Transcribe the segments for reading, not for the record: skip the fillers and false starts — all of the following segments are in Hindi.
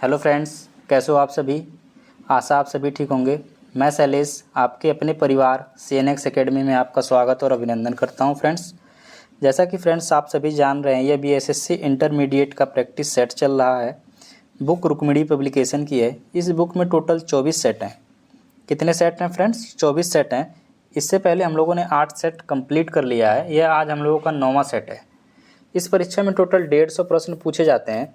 हेलो फ्रेंड्स, कैसे हो आप सभी। आशा आप सभी ठीक होंगे। मैं शैलेश आपके अपने परिवार CNX एकेडमी में आपका स्वागत और अभिनंदन करता हूं। फ्रेंड्स, जैसा कि फ्रेंड्स आप सभी जान रहे हैं, यह BSSC इंटरमीडिएट का प्रैक्टिस सेट चल रहा है। बुक रुक्मिणी पब्लिकेशन की है। इस बुक में टोटल 24 सेट हैं। कितने सेट हैं फ्रेंड्स? 24 सेट हैं। इससे पहले हम लोगों ने 8 सेट कंप्लीट कर लिया है। यह आज हम लोगों का 9वां सेट है। इस परीक्षा में टोटल 150 प्रश्न पूछे जाते हैं।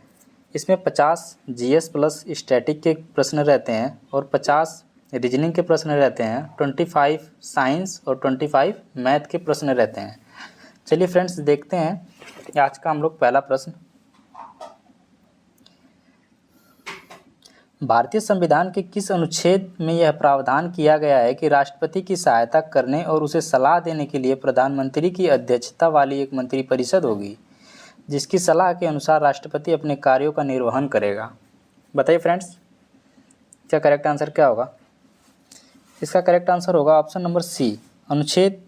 इसमें 50 GS प्लस स्टैटिक के प्रश्न रहते हैं और 50 रीजनिंग के प्रश्न रहते हैं, 25 साइंस और 25 मैथ के प्रश्न रहते हैं। चलिए फ्रेंड्स, देखते हैं आज का हम लोग पहला प्रश्न। भारतीय संविधान के किस अनुच्छेद में यह प्रावधान किया गया है कि राष्ट्रपति की सहायता करने और उसे सलाह देने के लिए प्रधानमंत्री की अध्यक्षता वाली एक मंत्रिपरिषद होगी, जिसकी सलाह के अनुसार राष्ट्रपति अपने कार्यों का निर्वहन करेगा? बताइए फ्रेंड्स, इसका करेक्ट आंसर क्या होगा? इसका करेक्ट आंसर होगा ऑप्शन नंबर सी, अनुच्छेद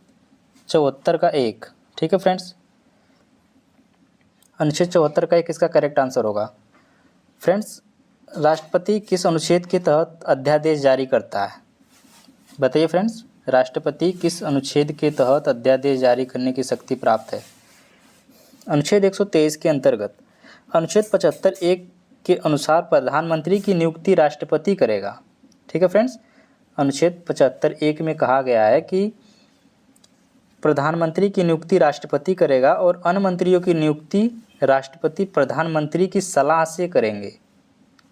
74 का 1। ठीक है फ्रेंड्स, अनुच्छेद 74 का 1 इसका करेक्ट आंसर होगा। फ्रेंड्स, राष्ट्रपति किस अनुच्छेद के तहत अध्यादेश जारी करता है? बताइए फ्रेंड्स, राष्ट्रपति किस अनुच्छेद के तहत अध्यादेश जारी करने की शक्ति प्राप्त है? अनुच्छेद 123 के अंतर्गत अनुच्छेद 75(1) के अनुसार प्रधानमंत्री की नियुक्ति राष्ट्रपति करेगा। ठीक है फ्रेंड्स, अनुच्छेद 75(1) में कहा गया है कि प्रधानमंत्री की नियुक्ति राष्ट्रपति करेगा और अन्य मंत्रियों की नियुक्ति राष्ट्रपति प्रधानमंत्री की सलाह से करेंगे।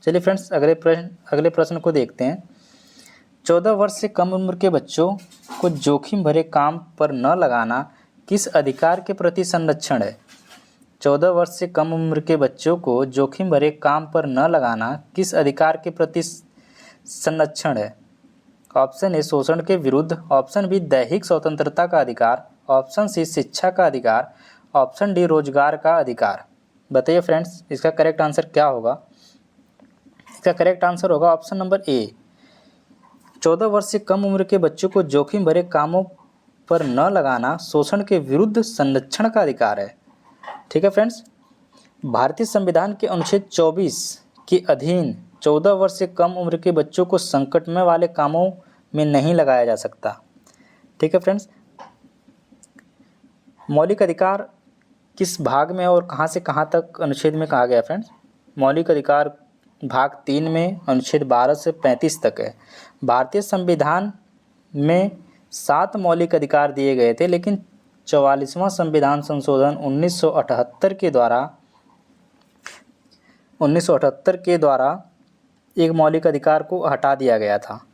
चलिए फ्रेंड्स, अगले प्रश्न को देखते हैं। 14 वर्ष से कम उम्र के बच्चों को जोखिम भरे काम पर न लगाना किस अधिकार के प्रति संरक्षण है? 14 वर्ष से कम उम्र के बच्चों को जोखिम भरे काम पर न लगाना किस अधिकार के प्रति संरक्षण है? ऑप्शन ए शोषण के विरुद्ध, ऑप्शन बी दैहिक स्वतंत्रता का अधिकार, ऑप्शन सी शिक्षा का अधिकार, ऑप्शन डी रोजगार का अधिकार। बताइए फ्रेंड्स, इसका करेक्ट आंसर क्या होगा? इसका करेक्ट आंसर होगा ऑप्शन नंबर ए, 14 वर्ष से कम उम्र के बच्चों को जोखिम भरे कामों पर न लगाना शोषण के विरुद्ध संरक्षण का अधिकार है। ठीक है फ्रेंड्स, भारतीय संविधान के अनुच्छेद 24 के अधीन 14 वर्ष से कम उम्र के बच्चों को संकटमय वाले कामों में नहीं लगाया जा सकता। ठीक है फ्रेंड्स, मौलिक अधिकार किस भाग में और कहां से कहां तक अनुच्छेद में कहा गया फ्रेंड्स? मौलिक अधिकार भाग 3 में अनुच्छेद 12 से 35 तक है। भारतीय संविधान में 7 मौलिक अधिकार दिए गए थे, लेकिन 44वां संविधान संशोधन 1978 के द्वारा एक मौलिक अधिकार को हटा दिया गया था,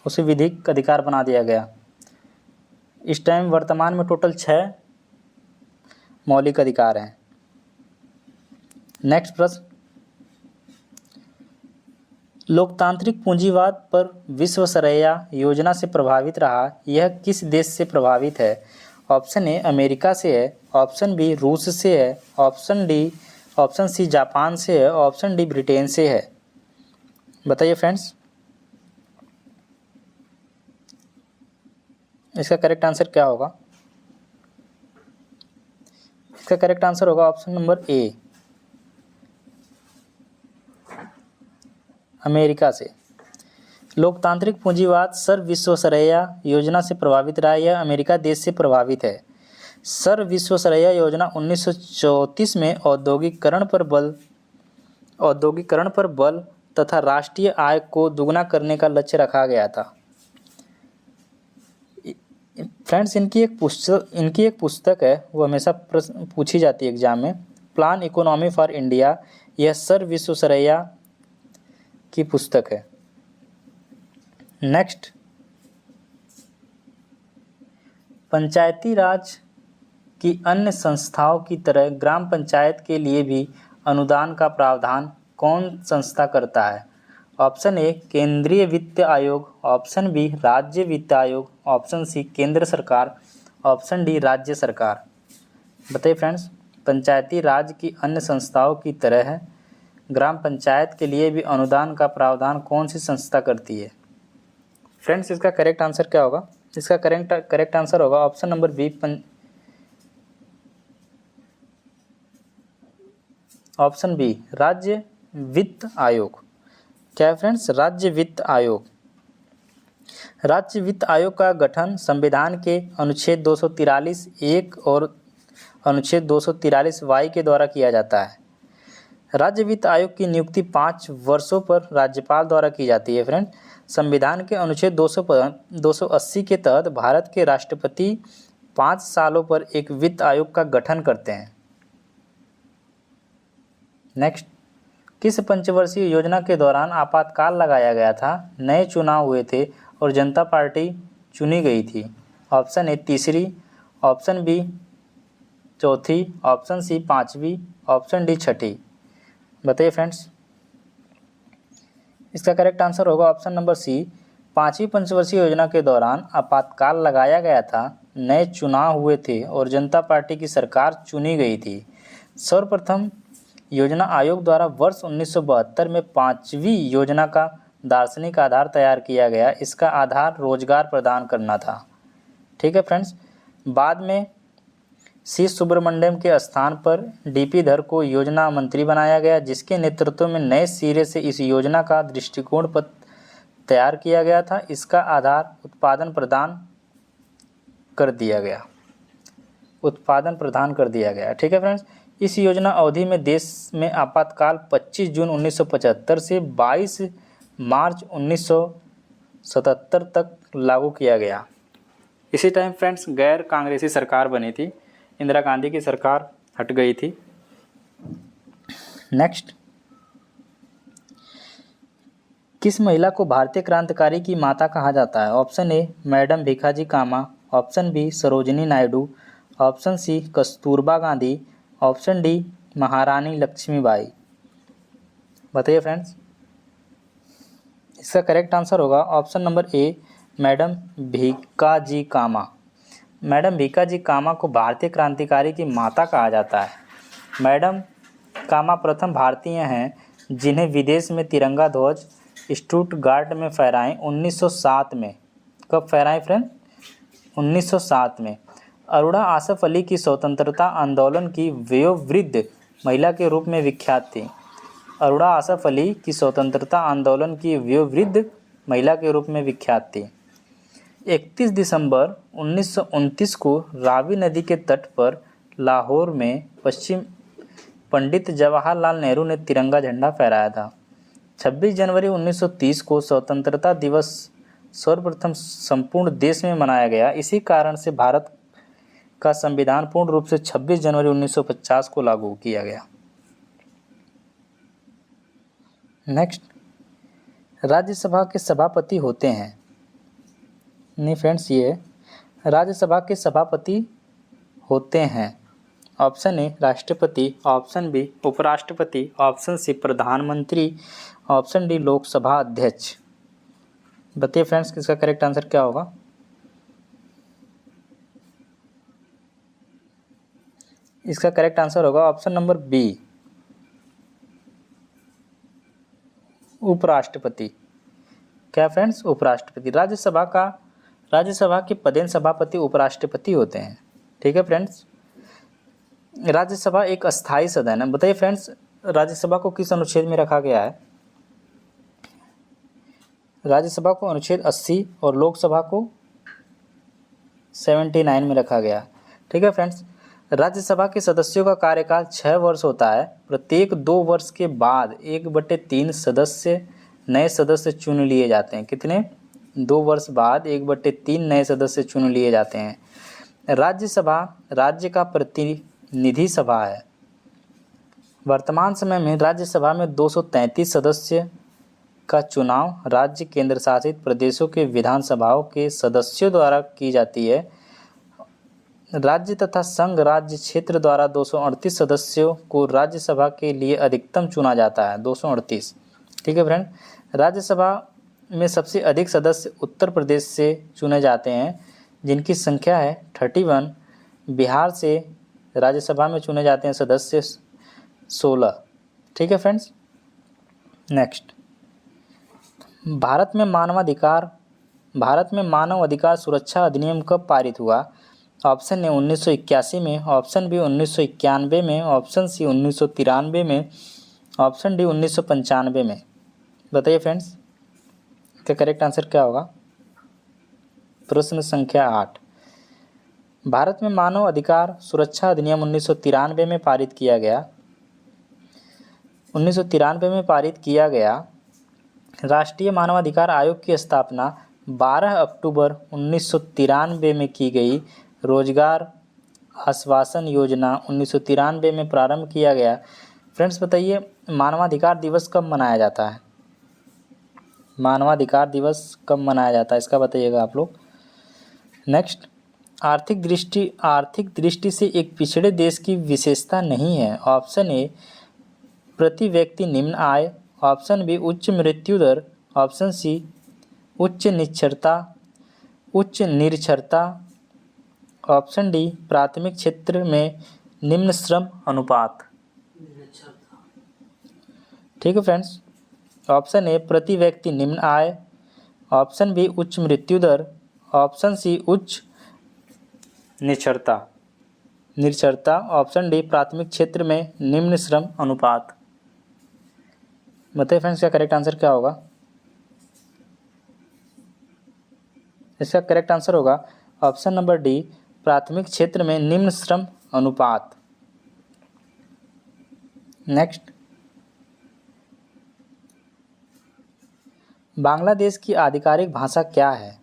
उसे विधिक अधिकार बना दिया गया। इस टाइम वर्तमान में टोटल 6 मौलिक अधिकार हैं। नेक्स्ट प्रश्न, लोकतांत्रिक पूंजीवाद पर विश्वसरैया योजना से प्रभावित रहा यह किस देश से प्रभावित है? ऑप्शन ए अमेरिका से है, ऑप्शन बी रूस से है, ऑप्शन सी जापान से है, ऑप्शन डी ब्रिटेन से है। बताइए फ्रेंड्स, इसका करेक्ट आंसर क्या होगा? इसका करेक्ट आंसर होगा ऑप्शन नंबर ए, अमेरिका से। लोकतांत्रिक पूंजीवाद सर विश्वेश्वरैया योजना से प्रभावित रहा, यह अमेरिका देश से प्रभावित है। सर विश्वेश्वरैया योजना 1934 में औद्योगिकरण पर बल तथा राष्ट्रीय आय को दुगना करने का लक्ष्य रखा गया था। फ्रेंड्स, इनकी एक पुस्तक है, वो हमेशा पूछी जाती है एग्जाम में, प्लान इकोनॉमी फॉर इंडिया। यह सर विश्वेश्वरैया की पुस्तक है। नेक्स्ट, पंचायती राज की अन्य संस्थाओं की तरह ग्राम पंचायत के लिए भी अनुदान का प्रावधान कौन संस्था करता है? ऑप्शन ए केंद्रीय वित्त आयोग, ऑप्शन बी राज्य वित्त आयोग, ऑप्शन सी केंद्र सरकार, ऑप्शन डी राज्य सरकार। बताइए फ्रेंड्स, पंचायती राज की अन्य संस्थाओं की तरह है ग्राम पंचायत के लिए भी अनुदान का प्रावधान कौन सी संस्था करती है? फ्रेंड्स, इसका करेक्ट आंसर क्या होगा? इसका करेक्ट आंसर होगा option number B, option B राज्य वित्त आयोग। क्या है फ्रेंड्स? राज्य वित्त आयोग। राज्य वित्त आयोग का गठन संविधान के अनुच्छेद 243 एक और अनुच्छेद 243 वाई के द्वारा किया जाता है। राज्य वित्त आयोग की नियुक्ति 5 वर्षों पर राज्यपाल द्वारा की जाती है फ्रेंड। संविधान के अनुच्छेद 280 के तहत भारत के राष्ट्रपति 5 सालों पर एक वित्त आयोग का गठन करते हैं। नेक्स्ट, किस पंचवर्षीय योजना के दौरान आपातकाल लगाया गया था, नए चुनाव हुए थे और जनता पार्टी चुनी गई थी? ऑप्शन ए तीसरी, ऑप्शन बी चौथी, ऑप्शन सी पाँचवीं, ऑप्शन डी छठी। बताइए फ्रेंड्स। इसका करेक्ट आंसर होगा ऑप्शन नंबर सी, 5वीं पंचवर्षीय योजना के दौरान आपातकाल लगाया गया था, नए चुनाव हुए थे और जनता पार्टी की सरकार चुनी गई थी। सर्वप्रथम योजना आयोग द्वारा वर्ष 1972 में 5वीं योजना का दार्शनिक आधार तैयार किया गया। इसका आधार रोजगार प्रदान करना था। ठीक है फ्रेंड्स। बाद में सी सुब्रमण्यम के स्थान पर डीपी धर को योजना मंत्री बनाया गया, जिसके नेतृत्व में नए सिरे से इस योजना का दृष्टिकोण पत्र तैयार किया गया था। इसका आधार उत्पादन प्रदान कर दिया गया। ठीक है फ्रेंड्स। इस योजना अवधि में देश में आपातकाल 25 जून 1975 से 22 मार्च 1977 तक लागू किया गया। इसी टाइम फ्रेंड्स गैर कांग्रेसी सरकार बनी थी, इंदिरा गांधी की सरकार हट गई थी। नेक्स्ट, किस महिला को भारतीय क्रांतिकारी की माता कहा जाता है? Option A madam Bhikaji Cama, option B Sarojini Naidu, option C Kasturba Gandhi, option D Maharani Laxmibai. बताइए फ्रेंड्स। इसका करेक्ट आंसर होगा option number A madam Bhikaji Cama. Madam Bhikaji Cama को भारतीय क्रांतिकारी की माता कहा जाता है। मैडम कामा प्रथम भारतीय हैं जिन्हें विदेश में तिरंगा ध्वज स्टुटगार्ट में फहराएं 1907 में। कब फहराएं फ्रेंड? 1907 में। अरुणा आसफ अली की स्वतंत्रता आंदोलन की वयोवृद्ध महिला के रूप में विख्यात थी। अरुणा आसफ अली की स्वतंत्रता आंदोलन की वयोवृद्ध महिला के रूप में विख्यात थी। 31 दिसंबर 1929 को रावी नदी के तट पर लाहौर में पंडित जवाहरलाल नेहरू ने तिरंगा झंडा फहराया था। 26 जनवरी 1930 को स्वतंत्रता दिवस सर्वप्रथम संपूर्ण देश में मनाया गया। इसी कारण से भारत का संविधान पूर्ण रूप से 26 जनवरी 1950 को लागू किया गया। नेक्स्ट, राज्यसभा के सभापति होते हैं। नहीं फ्रेंड्स, ये राज्यसभा के सभापति होते हैं। ऑप्शन ए राष्ट्रपति, ऑप्शन बी उपराष्ट्रपति, ऑप्शन सी प्रधानमंत्री, ऑप्शन डी लोकसभा अध्यक्ष। बताइए फ्रेंड्स, इसका करेक्ट आंसर क्या होगा? इसका करेक्ट आंसर होगा ऑप्शन नंबर बी उपराष्ट्रपति। क्या फ्रेंड्स? उपराष्ट्रपति। राज्यसभा के पदेन सभापति उपराष्ट्रपति होते हैं। ठीक है फ्रेंड्स। राज्यसभा एक अस्थायी सदन है। बताइए फ्रेंड्स, राज्यसभा को किस अनुच्छेद में रखा गया है? राज्यसभा को अनुच्छेद 80 और लोकसभा को 79 में रखा गया। ठीक है फ्रेंड्स। राज्यसभा के सदस्यों का कार्यकाल 6 वर्ष होता है। प्रत्येक 2 वर्ष के बाद 1/3 नए सदस्य चुन लिए जाते हैं। कितने? 2 वर्ष बाद 1/3 नए सदस्य चुन लिए जाते हैं। राज्यसभा राज्य का प्रतिनिधि सभा है। वर्तमान समय में राज्यसभा में 233 सदस्य का चुनाव राज्य केंद्र शासित प्रदेशों के विधानसभाओं के सदस्यों द्वारा की जाती है। राज्य तथा संघ राज्य क्षेत्र द्वारा 238 सदस्यों को राज्यसभा के लिए अधिकतम चुना जाता है, 238। ठीक है फ्रेंड। राज्यसभा में सबसे अधिक सदस्य उत्तर प्रदेश से चुने जाते हैं, जिनकी संख्या है 31। बिहार से राज्यसभा में चुने जाते हैं सदस्य 16। ठीक है फ्रेंड्स। नेक्स्ट, भारत में मानव अधिकार सुरक्षा अधिनियम कब पारित हुआ? ऑप्शन ए 1981 में, ऑप्शन बी 1991 में, ऑप्शन सी 1993 में, ऑप्शन डी 1995 में। बताइए फ्रेंड्स, इसका करेक्ट आंसर क्या होगा? प्रश्न संख्या 8। भारत में मानव अधिकार सुरक्षा अधिनियम 1993 में पारित किया गया। 1993 में पारित किया गया राष्ट्रीय मानवाधिकार आयोग की स्थापना 12 अक्टूबर 1993 में की गई। रोजगार आश्वासन योजना 1993 में प्रारंभ किया गया। फ्रेंड्स बताइए, मानवाधिकार दिवस कब मनाया जाता है? मानवाधिकार दिवस कब मनाया जाता है, इसका बताइएगा आप लोग। नेक्स्ट, आर्थिक दृष्टि से एक पिछड़े देश की विशेषता नहीं है। ऑप्शन ए प्रति व्यक्ति निम्न आय, ऑप्शन बी उच्च मृत्यु दर, ऑप्शन सी उच्च निरक्षरता, ऑप्शन डी प्राथमिक क्षेत्र में निम्न श्रम अनुपात। ठीक है फ्रेंड्स, ऑप्शन ए प्रति व्यक्ति निम्न आय, ऑप्शन बी उच्च मृत्यु दर, ऑप्शन सी उच्च निरक्षरता, ऑप्शन डी प्राथमिक क्षेत्र में निम्न श्रम अनुपात। बताइए फ्रेंड्स, इसका करेक्ट आंसर क्या होगा? इसका करेक्ट आंसर होगा ऑप्शन नंबर डी, प्राथमिक क्षेत्र में निम्न श्रम अनुपात। नेक्स्ट, बांग्लादेश की आधिकारिक भाषा क्या है?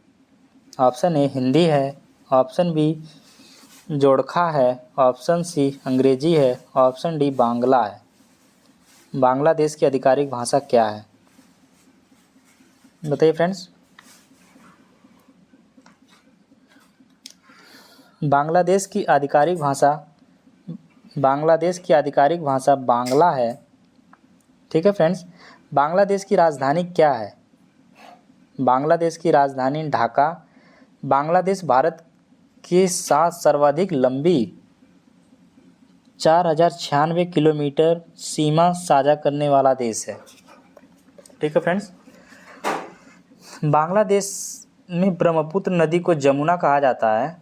ऑप्शन ए हिंदी है, ऑप्शन बी जोड़खा है, ऑप्शन सी अंग्रेजी है, ऑप्शन डी बांग्ला है। बांग्लादेश की आधिकारिक भाषा क्या है? बताइए फ्रेंड्स। बांग्लादेश की आधिकारिक भाषा बांग्ला है। ठीक है फ्रेंड्स, बांग्लादेश की राजधानी क्या है? बांग्लादेश की राजधानी ढाका। बांग्लादेश भारत के साथ सर्वाधिक लंबी 4096 किलोमीटर सीमा साझा करने वाला देश है। ठीक है फ्रेंड्स, बांग्लादेश में ब्रह्मपुत्र नदी को जमुना कहा जाता है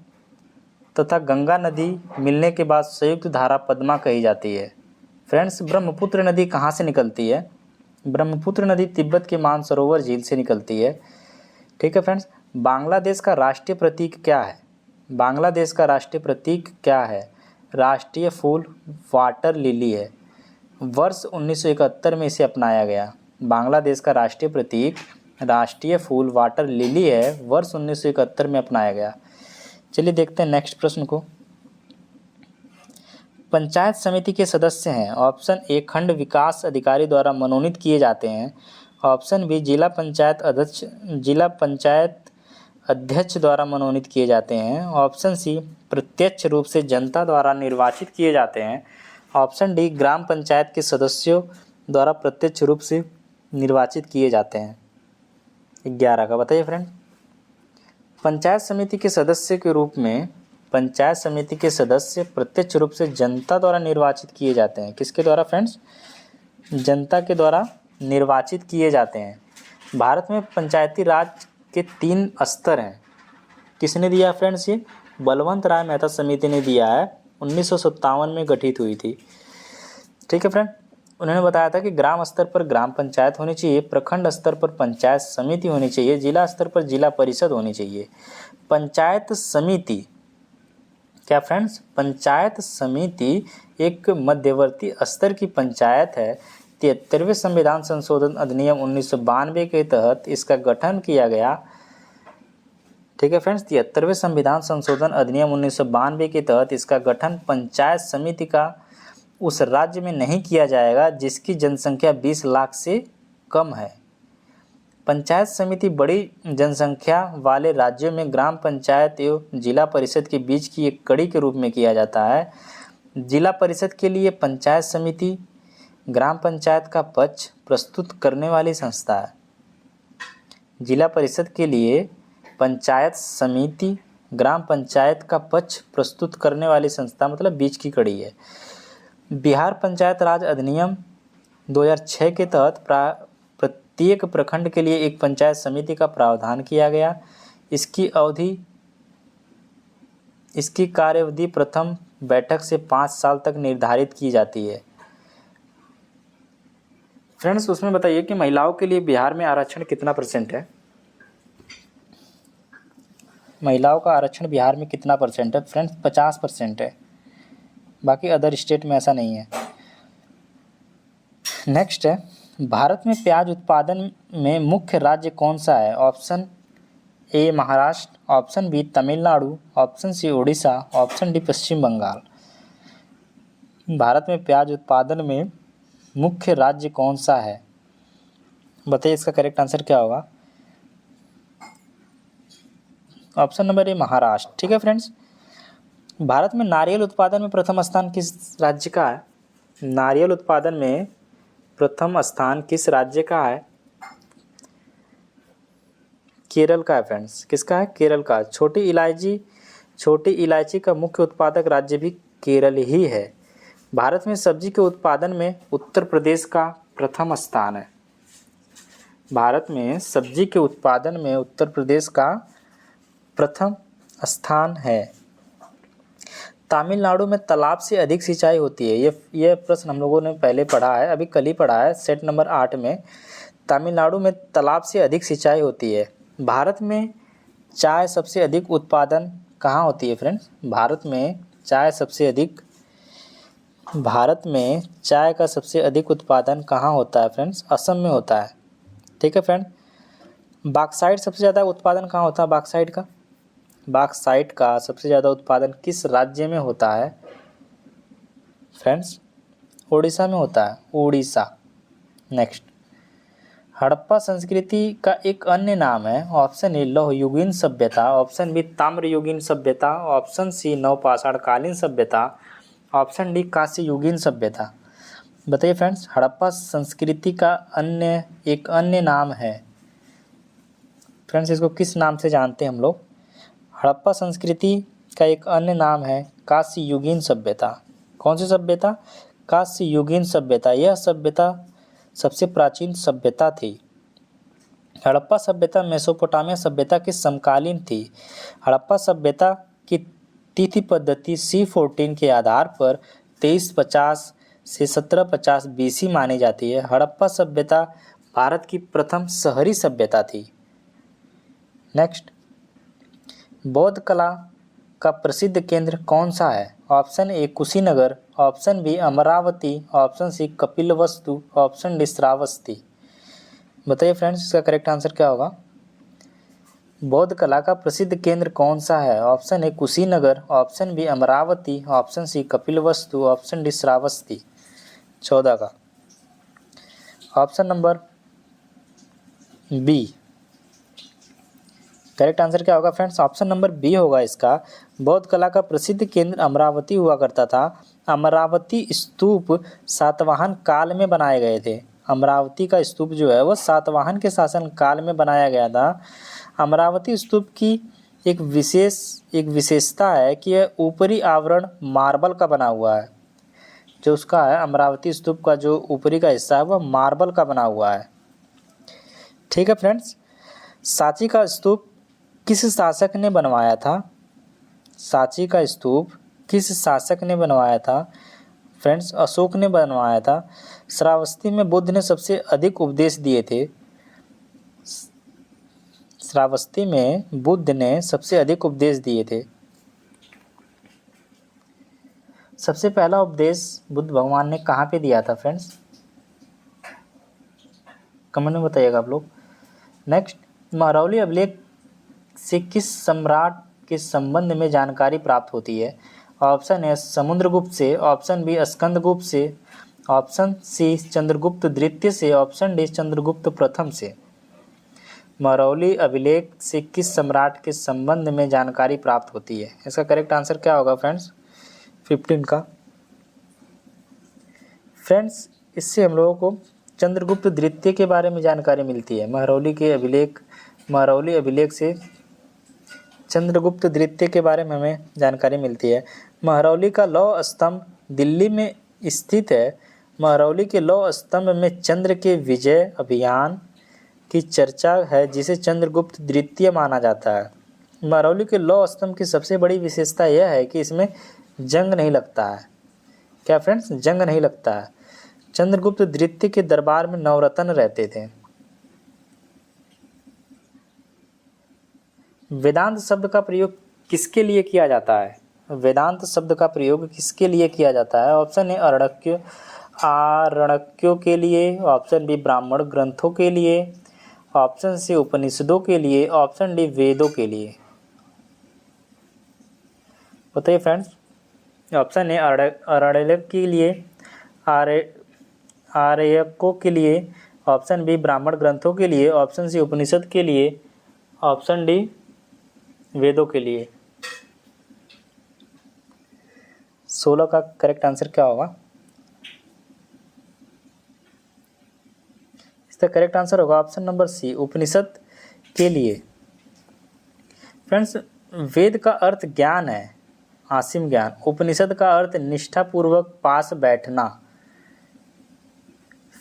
तथा गंगा नदी मिलने के बाद संयुक्त धारा पद्मा कही जाती है। फ्रेंड्स, ब्रह्मपुत्र नदी कहाँ से निकलती है? ब्रह्मपुत्र नदी तिब्बत के मानसरोवर झील से निकलती है। ठीक है फ्रेंड्स, बांग्लादेश का राष्ट्रीय प्रतीक क्या है? बांग्लादेश का राष्ट्रीय प्रतीक क्या है? राष्ट्रीय फूल वाटर लिली है। वर्ष 1971 में इसे अपनाया गया। बांग्लादेश का राष्ट्रीय प्रतीक राष्ट्रीय फूल वाटर लिली है, वर्ष 1971 में अपनाया गया। चलिए देखते हैं नेक्स्ट प्रश्न को। पंचायत समिति के सदस्य हैं। ऑप्शन ए खंड विकास अधिकारी द्वारा मनोनीत किए जाते हैं, ऑप्शन बी जिला पंचायत अध्यक्ष द्वारा मनोनीत किए जाते हैं, ऑप्शन सी प्रत्यक्ष रूप से जनता द्वारा निर्वाचित किए जाते हैं, ऑप्शन डी ग्राम पंचायत के सदस्यों द्वारा प्रत्यक्ष रूप से निर्वाचित किए जाते हैं। 11 का बताइए फ्रेंड। पंचायत समिति के सदस्य के रूप में पंचायत समिति के सदस्य प्रत्यक्ष रूप से जनता द्वारा निर्वाचित किए जाते हैं। किसके द्वारा फ्रेंड्स? जनता के द्वारा निर्वाचित किए जाते हैं। भारत में पंचायती राज के 3 स्तर हैं। किसने दिया फ्रेंड्स? ये बलवंत राय मेहता समिति ने दिया है, 1957 में गठित हुई थी। ठीक है फ्रेंड, उन्होंने बताया था कि ग्राम स्तर पर ग्राम पंचायत होनी चाहिए, प्रखंड स्तर पर पंचायत समिति होनी चाहिए, जिला स्तर पर जिला परिषद होनी चाहिए। पंचायत समिति क्या फ्रेंड्स? पंचायत समिति एक मध्यवर्ती स्तर की पंचायत है। 73वें संविधान संशोधन अधिनियम 1992 के तहत इसका गठन किया गया। ठीक है फ्रेंड्स, 73वें संविधान संशोधन अधिनियम 1992 के तहत इसका गठन पंचायत समिति का उस राज्य में नहीं किया जाएगा जिसकी जनसंख्या 20 लाख से कम है। पंचायत समिति बड़ी जनसंख्या वाले राज्यों में ग्राम पंचायत एवं जिला परिषद के बीच की एक कड़ी के रूप में किया जाता है। जिला परिषद के लिए पंचायत समिति ग्राम पंचायत का पक्ष प्रस्तुत करने वाली संस्था है। जिला परिषद के लिए पंचायत समिति ग्राम पंचायत का पक्ष प्रस्तुत करने वाली संस्था, मतलब बीच की कड़ी है। बिहार पंचायत राज अधिनियम 2006 के तहत प्रत्येक प्रखंड के लिए एक पंचायत समिति का प्रावधान किया गया। इसकी अवधि इसकी कार्यावधि प्रथम बैठक से 5 साल तक निर्धारित की जाती है। फ्रेंड्स उसमें बताइए कि महिलाओं के लिए बिहार में आरक्षण कितना % है। महिलाओं का आरक्षण बिहार में कितना % है फ्रेंड्स? 50% है, बाकी अदर स्टेट में ऐसा नहीं है। नेक्स्ट है, भारत में प्याज उत्पादन में मुख्य राज्य कौन सा है? Option A Maharashtra, option B Tamil Nadu, option C Orissa, option D Paschim Bengal. Bharat में प्याज उत्पादन में मुख्य राज्य कौन सा है? बताइए इसका करेक्ट आंसर क्या होगा। ऑप्शन नंबर ए महाराष्ट्र। ठीक है फ्रेंड्स, भारत में नारियल उत्पादन में प्रथम स्थान किस राज्य का है? नारियल उत्पादन में प्रथम स्थान किस राज्य का है? केरल का है फ्रेंड्स। किसका है? केरल का। छोटी इलायची का मुख्य उत्पादक राज्य भी केरल ही है। भारत में सब्जी के उत्पादन में उत्तर प्रदेश का प्रथम स्थान है। भारत में सब्जी के उत्पादन में उत्तर प्रदेश का प्रथम स्थान है। तमिलनाडु में तालाब से अधिक सिंचाई होती है। ये प्रश्न हम लोगों ने पहले पढ़ा है, अभी कल ही पढ़ा है, सेट नंबर 8 में। तमिलनाडु में तालाब से अधिक सिंचाई होती है। भारत में चाय सबसे अधिक उत्पादन कहाँ होती है फ्रेंड्स? भारत में चाय का सबसे अधिक उत्पादन कहाँ होता है फ्रेंड्स? असम में होता है। ठीक है फ्रेंड, बॉक्साइट सबसे ज़्यादा उत्पादन कहाँ होता है? बॉक्साइट का सबसे ज़्यादा उत्पादन किस राज्य में होता है फ्रेंड्स? उड़ीसा में होता है, उड़ीसा। नेक्स्ट, हड़प्पा संस्कृति का एक अन्य नाम है। ऑप्शन ए लौह युगीन सभ्यता, ऑप्शन बी ताम्र युगीन सभ्यता, ऑप्शन सी नवपाषाण कालीन सभ्यता, ऑप्शन डी कांस्य युगीन सभ्यता। बताइए फ्रेंड्स, हड़प्पा संस्कृति का एक अन्य नाम है फ्रेंड्स, इसको किस नाम से जानते हैं हम लोग? हड़प्पा संस्कृति का एक अन्य नाम है कांस्य युगीन सभ्यता। कौन सी सभ्यता? कांस्य युगीन सभ्यता। यह सभ्यता सबसे प्राचीन सभ्यता थी। हड़प्पा सभ्यता मेसोपोटामिया सभ्यता के समकालीन थी। हड़प्पा सभ्यता की तिथि पद्धति C14 के आधार पर 2350 से 1750 BC मानी जाती है। हड़प्पा सभ्यता भारत की प्रथम शहरी सभ्यता थी। नेक्स्ट, बौद्ध कला का प्रसिद्ध केंद्र कौन सा है? Option A Kushinagar, option B Amravati, option C Kapilvastu, option D Shravasti. बताइए फ्रेंड्स इसका करेक्ट आंसर क्या होगा। बौद्ध कला का प्रसिद्ध केंद्र कौन सा है? Option A Kushinagar, option B Amravati, option C Kapilvastu, option D Shravasti. 14 का option number B. Correct answer क्या होगा फ्रेंड्स? ऑप्शन नंबर बी होगा इसका। बौद्ध कला का प्रसिद्ध केंद्र अमरावती हुआ करता था। अमरावती स्तूप सातवाहन काल में बनाए गए थे। अमरावती का स्तूप जो है वो सातवाहन के शासन काल में बनाया गया था। अमरावती स्तूप की एक विशेषता है कि यह ऊपरी आवरण मार्बल का बना हुआ है। जो उसका है अमरावती स्तूप का जो ऊपरी का हिस्सा है वह मार्बल का बना हुआ है। ठीक है फ्रेंड्स, सांची का स्तूप किस शासक ने बनवाया था? सांची का स्तूप किस शासक ने बनवाया था फ्रेंड्स? अशोक ने बनवाया था। श्रावस्ती में बुद्ध ने सबसे अधिक उपदेश दिए थे। श्रावस्ती में बुद्ध ने सबसे अधिक उपदेश दिए थे। सबसे पहला उपदेश बुद्ध भगवान ने कहाँ पे दिया था फ्रेंड्स? कमेंट में बताइएगा आप लोग। नेक्स्ट, महरौली अभिलेख से किस सम्राट के संबंध में जानकारी प्राप्त होती है? ऑप्शन ए समुद्रगुप्त से, ऑप्शन बी स्कंदगुप्त से, ऑप्शन सी चंद्रगुप्त द्वितीय से, ऑप्शन डी चंद्रगुप्त प्रथम से। महरौली अभिलेख से किस सम्राट के संबंध में जानकारी प्राप्त होती है? इसका करेक्ट आंसर क्या होगा फ्रेंड्स? 15 का। फ्रेंड्स इससे हम लोगों को चंद्रगुप्त द्वितीय के बारे में जानकारी मिलती है। महरौली अभिलेख से चंद्रगुप्त द्वितीय के बारे में हमें जानकारी मिलती है। महरौली का लौह स्तंभ दिल्ली में स्थित है। महरौली के लौह स्तंभ में चंद्र के विजय अभियान की चर्चा है जिसे चंद्रगुप्त द्वितीय माना जाता है। महरौली के लौह स्तंभ की सबसे बड़ी विशेषता यह है कि इसमें जंग नहीं लगता है। क्या फ्रेंड्स? जंग नहीं लगता है। चंद्रगुप्त द्वितीय के दरबार में नवरत्न रहते थे। वेदांत शब्द का प्रयोग किसके लिए किया जाता है? वेदांत शब्द का प्रयोग किसके लिए किया जाता है? ऑप्शन ए आरण्यकों के लिए, ऑप्शन बी ब्राह्मण ग्रंथों के लिए, ऑप्शन सी उपनिषदों के लिए, ऑप्शन डी वेदों के लिए। बताइए फ्रेंड्स। ऑप्शन ए आरण्यक के लिए, आर्यकों के लिए, ऑप्शन बी ब्राह्मण ग्रंथों के लिए, ऑप्शन सी उपनिषद के लिए, ऑप्शन डी वेदों के लिए। 16 का करेक्ट आंसर क्या होगा? इसका करेक्ट आंसर होगा ऑप्शन नंबर सी, उपनिषद के लिए। फ्रेंड्स, वेद का अर्थ ज्ञान है, आसिम ज्ञान। उपनिषद का अर्थ निष्ठापूर्वक पास बैठना।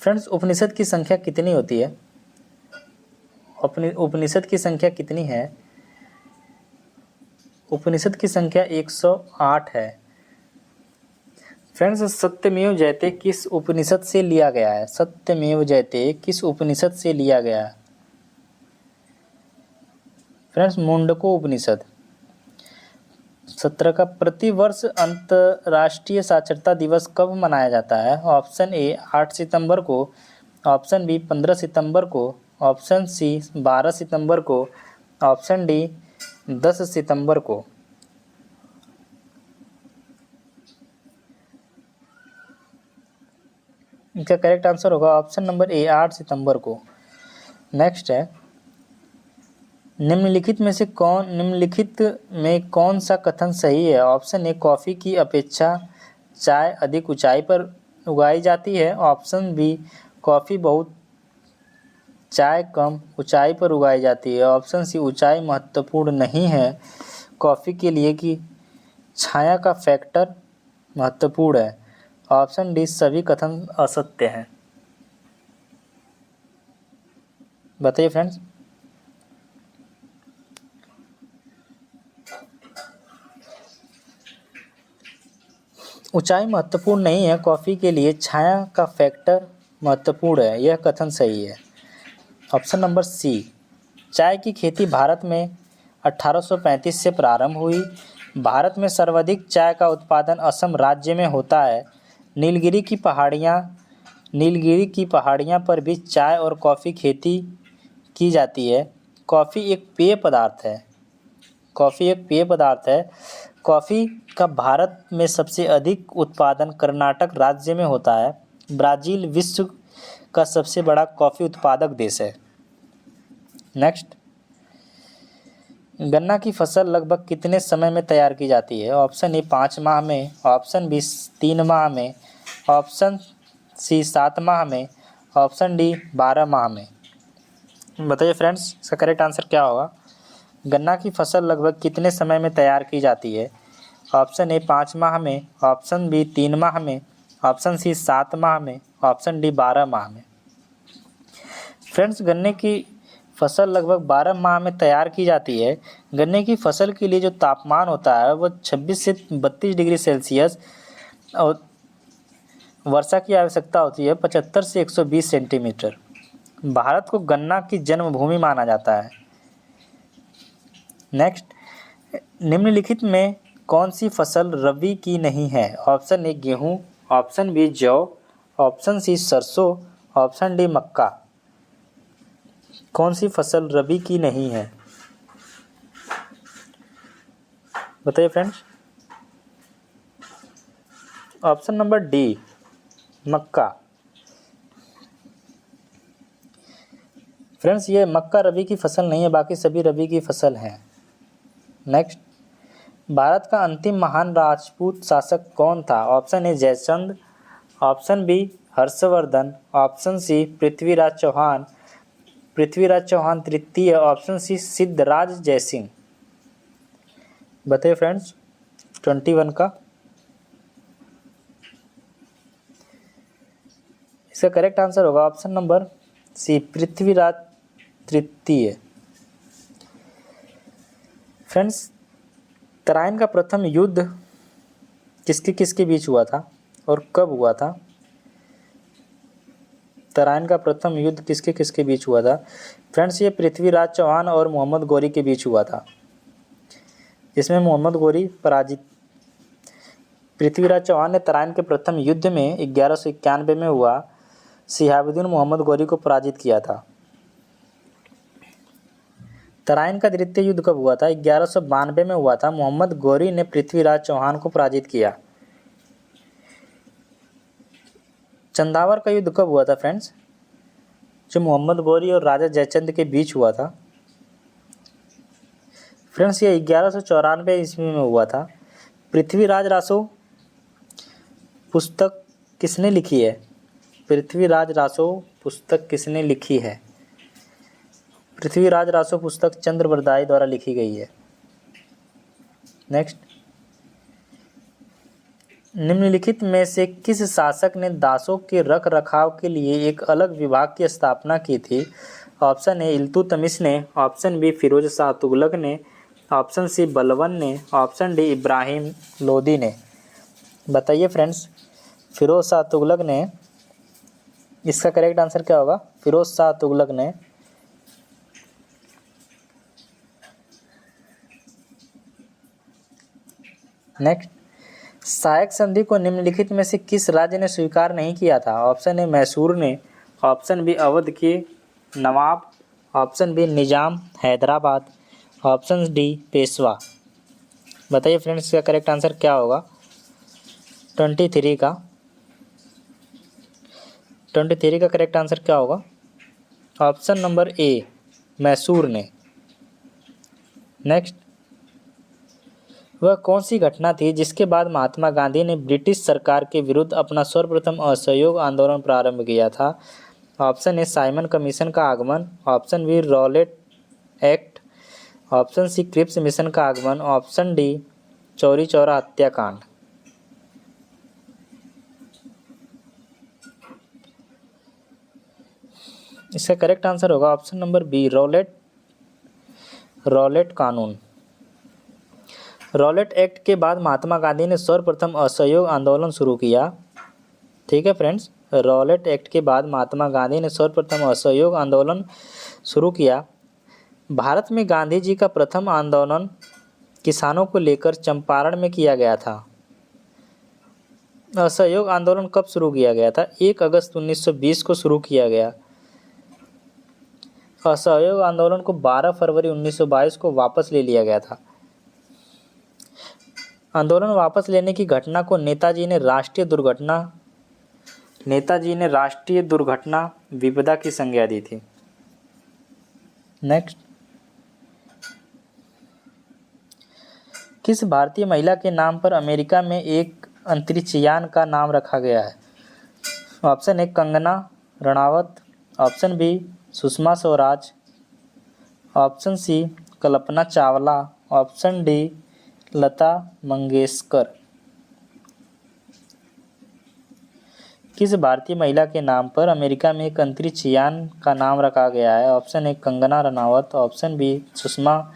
फ्रेंड्स, उपनिषद की संख्या कितनी होती है? उपनिषद की संख्या कितनी है? उपनिषद की संख्या 108 है। फ्रेंड्स, सत्यमेव जयते किस उपनिषद से लिया गया है? सत्यमेव जयते किस उपनिषद से लिया गया है? फ्रेंड्स, मुंडको उपनिषद। 17 का प्रतिवर्ष अंतर्राष्ट्रीय साक्षरता दिवस कब मनाया जाता है? ऑप्शन ए 8 सितंबर को, ऑप्शन बी 15 सितंबर को, ऑप्शन सी 12 सितंबर को, ऑप्शन डी 10 सितंबर को। इनका करेक्ट आंसर होगा ऑप्शन नंबर ए 8 सितंबर को। नेक्स्ट है, निम्नलिखित में कौन सा कथन सही है? ऑप्शन ए कॉफ़ी की अपेक्षा चाय अधिक ऊंचाई पर उगाई जाती है, ऑप्शन बी कॉफ़ी बहुत, चाय कम ऊंचाई पर उगाई जाती है, ऑप्शन सी ऊंचाई महत्वपूर्ण नहीं है कॉफ़ी के लिए कि छाया का फैक्टर महत्वपूर्ण है, ऑप्शन डी सभी कथन असत्य हैं। बताइए फ्रेंड्स। ऊंचाई महत्वपूर्ण नहीं है कॉफ़ी के लिए, छाया का फैक्टर महत्वपूर्ण है, यह कथन सही है। Option number C. चाय की खेती भारत में 1835 से प्रारंभ हुई। भारत में सर्वाधिक चाय का उत्पादन असम राज्य में होता है। नीलगिरी की पहाड़ियाँ पर भी चाय और कॉफ़ी खेती की जाती है। कॉफ़ी एक पेय पदार्थ है। कॉफ़ी का भारत में सबसे अधिक उत्पादन कर्नाटक राज्य में होता है। ब्राज़ील विश्व का सबसे बड़ा कॉफ़ी उत्पादक देश है। नेक्स्ट, गन्ना की फसल लगभग कितने समय में तैयार की जाती है? ऑप्शन ए 5 माह में, ऑप्शन बी 3 माह में, ऑप्शन सी 7 माह में, ऑप्शन डी 12 माह में। बताइए फ्रेंड्स, इसका करेक्ट आंसर क्या होगा? गन्ना की फसल लगभग कितने समय में तैयार की जाती है? ऑप्शन ए 5 माह में, ऑप्शन बी 3 माह में, ऑप्शन सी 7 माह में, ऑप्शन डी 12 माह में। फ्रेंड्स, गन्ने की फसल लगभग 12 माह में तैयार की जाती है। गन्ने की फसल के लिए जो तापमान होता है वो 26 से 32 डिग्री सेल्सियस और वर्षा की आवश्यकता होती है 75 से 120 सेंटीमीटर। भारत को गन्ना की जन्मभूमि माना जाता है। नेक्स्ट, निम्नलिखित में कौन सी फसल रबी की नहीं है? ऑप्शन ए गेहूँ, ऑप्शन बी जौ, ऑप्शन सी सरसों, ऑप्शन डी मक्का। कौन सी फसल रबी की नहीं है? बताइए फ्रेंड्स। ऑप्शन नंबर डी मक्का। फ्रेंड्स, ये मक्का रबी की फसल नहीं है, बाकी सभी रबी की फसल हैं। नेक्स्ट, भारत का अंतिम महान राजपूत शासक कौन था? Option A Jaichand, option B Harshvardhan, option C Prithviraj Chauhan तृतीय, ऑप्शन सी सिद्धराज जयसिंह। बताइए फ्रेंड्स। 21 का इसका करेक्ट आंसर होगा ऑप्शन नंबर सी पृथ्वीराज तृतीय। फ्रेंड्स, तराइन का प्रथम युद्ध किसके किसके बीच हुआ था और कब हुआ था? तराइन का प्रथम युद्ध किसके किसके बीच हुआ था? फ्रेंड्स, ये पृथ्वीराज चौहान और मोहम्मद गौरी के बीच हुआ था, जिसमें मोहम्मद गौरी पराजित। पृथ्वीराज चौहान ने तराइन के प्रथम युद्ध में 1191 में हुआ शिहाबुद्दीन मोहम्मद गौरी को पराजित किया था। तराइन का द्वितीय युद्ध कब हुआ था? 1192 में हुआ था। मोहम्मद गौरी ने पृथ्वीराज चौहान को पराजित किया। चंदावर का युद्ध कब हुआ था फ्रेंड्स? जो मोहम्मद गौरी और राजा जयचंद के बीच हुआ था। फ्रेंड्स, ये 1194 ईस्वी में हुआ था। पृथ्वीराज रासो पुस्तक किसने लिखी है? पृथ्वीराज रासो पुस्तक किसने लिखी है? पृथ्वीराज रासो पुस्तक चंद्रबरदाई द्वारा लिखी गई है। नेक्स्ट, निम्नलिखित में से किस शासक ने दासों के रख रखाव के लिए एक अलग विभाग की स्थापना की थी? ऑप्शन ए इल्तुतमिश ने, ऑप्शन बी फिरोज शाह तुगलक ने, ऑप्शन सी बलबन ने, ऑप्शन डी इब्राहिम लोदी ने। बताइए फ्रेंड्स, फिरोज शाह तुगलक ने, इसका करेक्ट आंसर क्या होगा? फिरोज शाह तुगलक ने। नेक्स्ट, सहायक संधि को निम्नलिखित में से किस राज्य ने स्वीकार नहीं किया था? ऑप्शन ए मैसूर ने, ऑप्शन बी अवध के नवाब, ऑप्शन बी निजाम हैदराबाद, ऑप्शन डी पेशवा। बताइए फ्रेंड्स, इसका करेक्ट आंसर क्या होगा? 23 का करेक्ट आंसर क्या होगा? ऑप्शन नंबर ए मैसूर ने। नेक्स्ट, वह कौन सी घटना थी जिसके बाद महात्मा गांधी ने ब्रिटिश सरकार के विरुद्ध अपना सर्वप्रथम असहयोग आंदोलन प्रारंभ किया था? ऑप्शन ए साइमन कमीशन का आगमन, option B Rowlatt act, option C Cripps mission का आगमन, ऑप्शन डी चौरी चौरा हत्याकांड। इसका करेक्ट आंसर होगा ऑप्शन नंबर बी रॉलेट कानून। रॉलेट एक्ट के बाद महात्मा गांधी ने सर्वप्रथम असहयोग आंदोलन शुरू किया। ठीक है फ्रेंड्स, रॉलेट एक्ट के बाद महात्मा गांधी ने सर्वप्रथम असहयोग आंदोलन शुरू किया। भारत में गांधी जी का प्रथम आंदोलन किसानों को लेकर चंपारण में किया गया था। असहयोग आंदोलन कब शुरू किया गया था? 1 अगस्त 1920 को शुरू किया गया। असहयोग आंदोलन को 12 फरवरी 1922 को वापस ले लिया गया था। आंदोलन वापस लेने की घटना को नेताजी ने राष्ट्रीय दुर्घटना विपदा की संज्ञा दी थी। नेक्स्ट, किस भारतीय महिला के नाम पर अमेरिका में एक अंतरिक्ष यान का नाम रखा गया है? Option A Kangana Ranaut, option B Sushma Swaraj, option C Kalpana Chawla, option D Lata Mangeshkar. किस भारतीय महिला के नाम पर अमेरिका में एक अंतरिक्ष यान का नाम रखा गया है? Option A Kangana Ranaut, option B Sushma,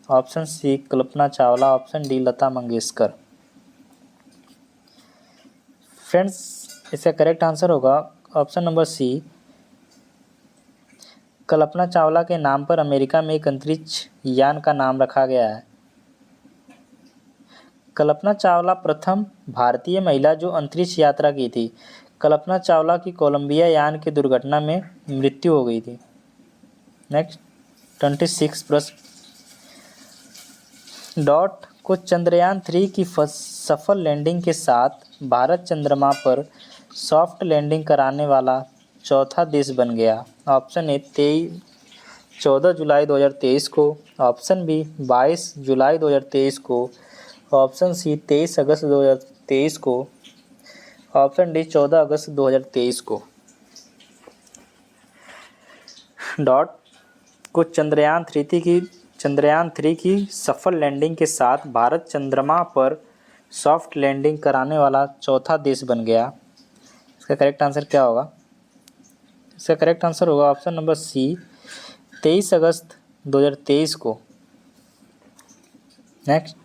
option C Kalpana Chawla, option D Lata Mangeshkar. Friends, इसका करेक्ट आंसर होगा option number C Kalpana Chawla के नाम पर अमेरिका में एक अंतरिक्ष यान का नाम रखा गया है। कल्पना चावला प्रथम भारतीय महिला जो अंतरिक्ष यात्रा की थी। कल्पना चावला की कोलंबिया यान की दुर्घटना में मृत्यु हो गई थी। नेक्स्ट, 26 प्रश्न। डॉट को चंद्रयान 3 की सफल लैंडिंग के साथ भारत चंद्रमा पर सॉफ्ट लैंडिंग कराने वाला चौथा देश बन गया। ऑप्शन ए 14 जुलाई 2023 को, ऑप्शन बी 22 जुलाई 2023 को, ऑप्शन सी 23 अगस्त 2023 को, ऑप्शन डी 14 अगस्त 2023 को। डॉट को चंद्रयान 3 की सफल लैंडिंग के साथ भारत चंद्रमा पर सॉफ्ट लैंडिंग कराने वाला चौथा देश बन गया। इसका करेक्ट आंसर क्या होगा? इसका करेक्ट आंसर होगा ऑप्शन नंबर सी 23 अगस्त 2023 को। नेक्स्ट,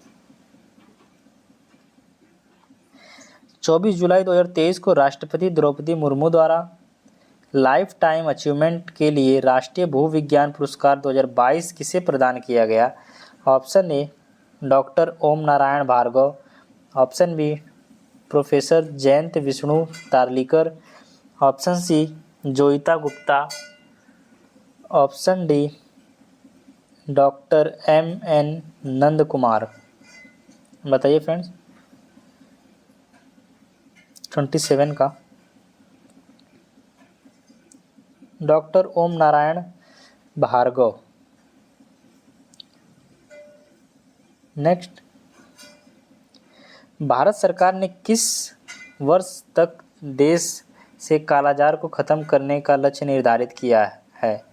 24 जुलाई 2023 को राष्ट्रपति द्रौपदी मुर्मू द्वारा लाइफ टाइम अचीवमेंट के लिए राष्ट्रीय भूविज्ञान पुरस्कार 2022 किसे प्रदान किया गया? Option A doctor Om Narayan Bhargava, option B professor Jayant Vishnu Narlikar, option C Joyita Gupta, option D doctor M.N. Nand Kumar. बताइए फ्रेंड्स। 27 का डॉक्टर ओम नारायण भार्गव। नेक्स्ट, भारत सरकार ने किस वर्ष तक देश से कालाजार को खत्म करने का लक्ष्य निर्धारित किया है?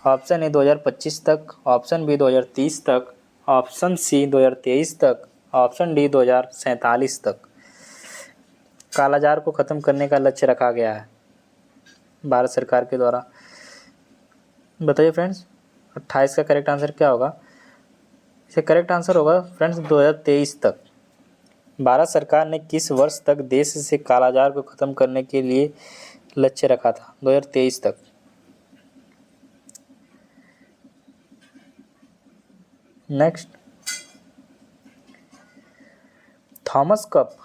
ऑप्शन ए 2025 तक, ऑप्शन बी 2030 तक, ऑप्शन सी 2023 तक, ऑप्शन डी 2047 तक। कालाजार को खत्म करने का लक्ष्य रखा गया है भारत सरकार के द्वारा। बताइए फ्रेंड्स, 28 का करेक्ट आंसर क्या होगा? इसका करेक्ट आंसर होगा फ्रेंड्स 2023 तक। भारत सरकार ने किस वर्ष तक देश से कालाजार को खत्म करने के लिए लक्ष्य रखा था? 2023 तक। नेक्स्ट, थॉमस कप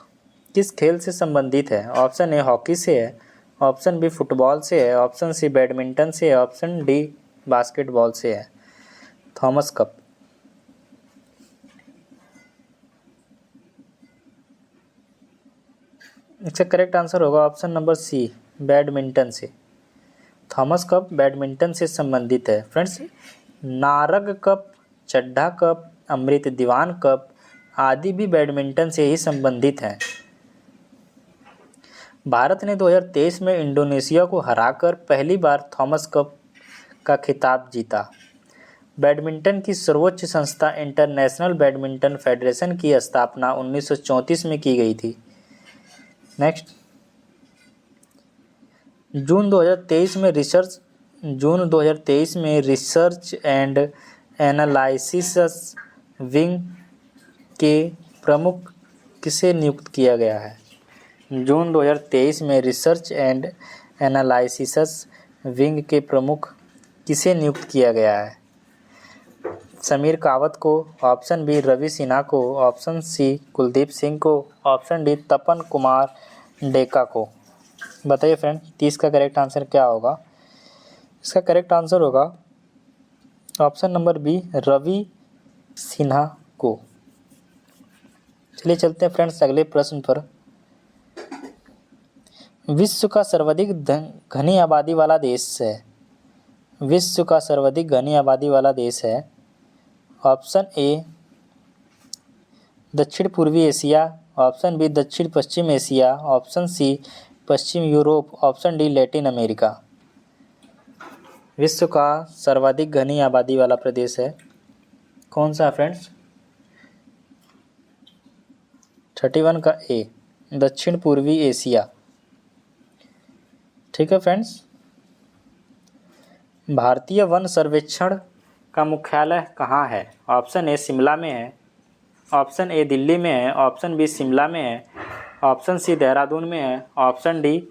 किस खेल से संबंधित है? ऑप्शन ए हॉकी से है, ऑप्शन बी फुटबॉल से है, ऑप्शन सी बैडमिंटन से है, ऑप्शन डी बास्केटबॉल से है। Thomas cup. इसका करेक्ट आंसर होगा ऑप्शन नंबर सी बैडमिंटन से। थॉमस कप बैडमिंटन से संबंधित है। फ्रेंड्स, नारग कप, चड्ढा कप, अमृत दीवान कप आदि भी बैडमिंटन से ही संबंधित हैं। भारत ने 2023 में इंडोनेशिया को हराकर पहली बार थॉमस कप का खिताब जीता। बैडमिंटन की सर्वोच्च संस्था इंटरनेशनल बैडमिंटन फेडरेशन की स्थापना 1934 में की गई थी। नेक्स्ट, जून 2023 में रिसर्च एंड एनालिसिस विंग के प्रमुख किसे नियुक्त किया गया है? जून 2023 में रिसर्च एंड एनालिसिस विंग के प्रमुख किसे नियुक्त किया गया है? समीर कावत को, ऑप्शन बी रवि सिन्हा को, ऑप्शन सी कुलदीप सिंह को, ऑप्शन डी तपन कुमार डेका को। बताइए फ्रेंड, 30 का करेक्ट आंसर क्या होगा? इसका करेक्ट आंसर होगा option number B Ravi Sinha को। चलिए चलते हैं फ्रेंड्स अगले प्रश्न पर। विश्व का सर्वाधिक घनी आबादी वाला देश है। विश्व का सर्वाधिक घनी आबादी वाला देश है। ऑप्शन ए दक्षिण पूर्वी एशिया, ऑप्शन बी दक्षिण पश्चिम एशिया, ऑप्शन सी पश्चिम Europe, option D Latin America. विश्व का सर्वाधिक घनी आबादी वाला प्रदेश है कौन सा फ्रेंड्स? 31 का ए दक्षिण पूर्वी एशिया। ठीक है फ्रेंड्स। भारतीय वन सर्वेक्षण का मुख्यालय कहाँ है? ऑप्शन ए शिमला में है, ऑप्शन ए दिल्ली में है, ऑप्शन बी शिमला में है, ऑप्शन सी देहरादून में है, ऑप्शन डी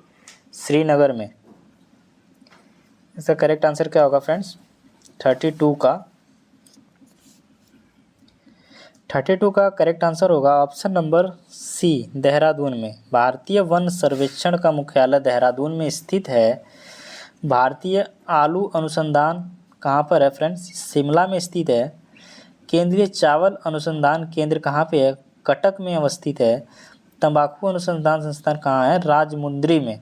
श्रीनगर में। इसका करेक्ट आंसर क्या होगा फ्रेंड्स? 32 का करेक्ट आंसर होगा ऑप्शन नंबर सी देहरादून में। भारतीय वन सर्वेक्षण का मुख्यालय देहरादून में स्थित है। भारतीय आलू अनुसंधान कहाँ पर है फ्रेंड्स? शिमला में स्थित है। केंद्रीय चावल अनुसंधान केंद्र कहाँ पे है? कटक में अवस्थित है। तंबाकू अनुसंधान संस्थान कहाँ है? राजमुंद्री में।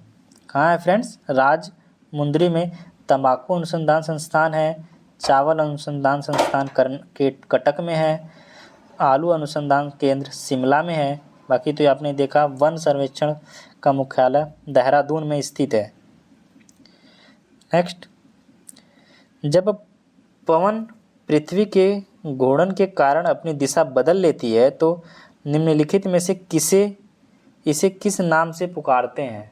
कहाँ है फ्रेंड्स? राजमुंद्री में तंबाकू अनुसंधान संस्थान है। चावल अनुसंधान संस्थान कटक में है। आलू अनुसंधान केंद्र शिमला में है। बाकी तो आपने देखा वन सर्वेक्षण का मुख्यालय देहरादून में स्थित है। नेक्स्ट, जब पवन पृथ्वी के घूर्णन के कारण अपनी दिशा बदल लेती है तो निम्नलिखित में से इसे किस नाम से पुकारते हैं?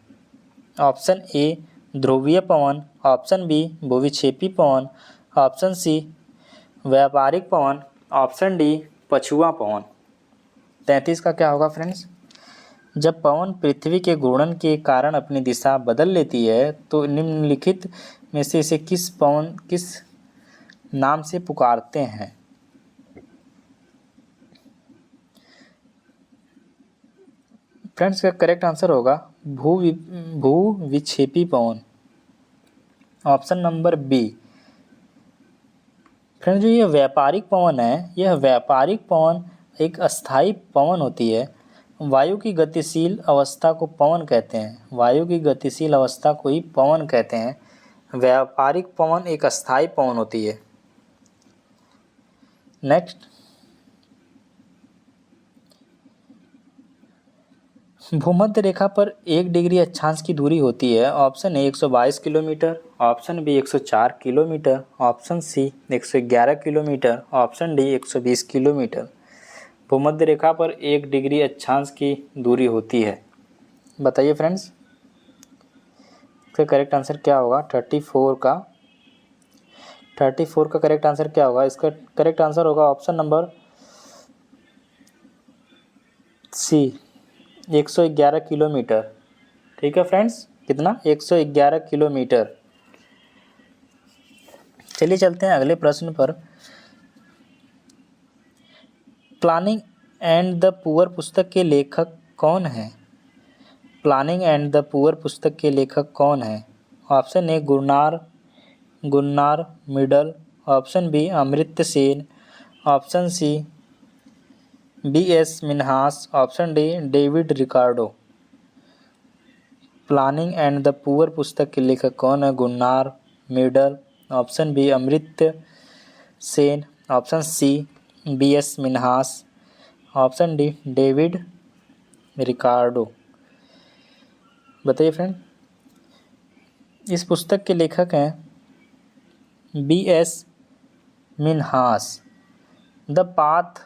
ऑप्शन ए ध्रुवीय पवन, ऑप्शन बी भूविक्षेपी पवन, ऑप्शन सी व्यापारिक पवन, ऑप्शन डी पछुआ पवन। 33 का क्या होगा फ्रेंड्स? जब पवन पृथ्वी के घूर्णन के कारण अपनी दिशा बदल लेती है तो निम्नलिखित में से इसे किस नाम से पुकारते हैं? फ्रेंड्स का करेक्ट आंसर होगा भू विक्षेपी पवन, ऑप्शन नंबर बी। फ्रेंड्स जो ये व्यापारिक पवन है, यह व्यापारिक पवन एक अस्थायी पवन होती है। वायु की गतिशील अवस्था को पवन कहते हैं, वायु की गतिशील अवस्था को ही पवन कहते हैं। व्यापारिक पवन एक अस्थायी पवन होती है। नेक्स्ट, भूमध्य रेखा पर 1 डिग्री अक्षांश की दूरी होती है। Option A 122 kilometre, option B 104 kilometre, option C 111 kilometre, option D 120 kilometre. भूमध्य रेखा पर 1 डिग्री अक्षांश की दूरी होती है। बताइए फ्रेंड्स, इसका करेक्ट आंसर क्या होगा? 34 का करेक्ट आंसर क्या होगा? इसका करेक्ट आंसर होगा ऑप्शन नंबर सी 111 किलोमीटर। ठीक है फ्रेंड्स, कितना? 111 किलोमीटर। चलिए चलते हैं अगले प्रश्न पर। प्लानिंग एंड द पुअर पुस्तक के लेखक कौन है? प्लानिंग एंड द पुअर पुस्तक के लेखक कौन है? Option A Gunnar Myrdal, option B Amartya Sen, option C B.S. Minhas, option D David Ricardo. Planning and the poor पुस्तक के लेखक कौन है? Gunnar Myrdal, option B Amartya Sen, option C B.S. Minhas, option D David Ricardo. बताइए फ्रेंड, इस पुस्तक के लेखक हैं B.S. Minhas. The path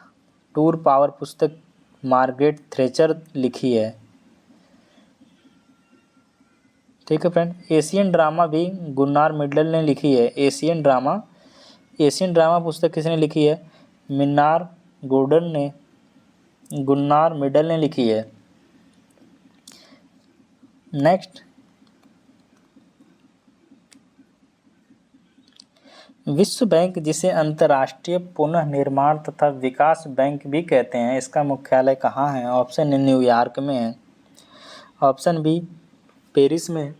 to power पुस्तक मार्गरेट थ्रेचर लिखी है। ठीक है फ्रेंड, एशियन ड्रामा भी गुन्नार मिडल ने लिखी है। एशियन ड्रामा पुस्तक किसने लिखी है? गुन्नार मिडल ने लिखी है। नेक्स्ट, विश्व बैंक, जिसे अंतर्राष्ट्रीय पुनः निर्माण तथा विकास बैंक भी कहते हैं, इसका मुख्यालय कहाँ है? ऑप्शन ए न्यूयॉर्क में है, ऑप्शन बी पेरिस में,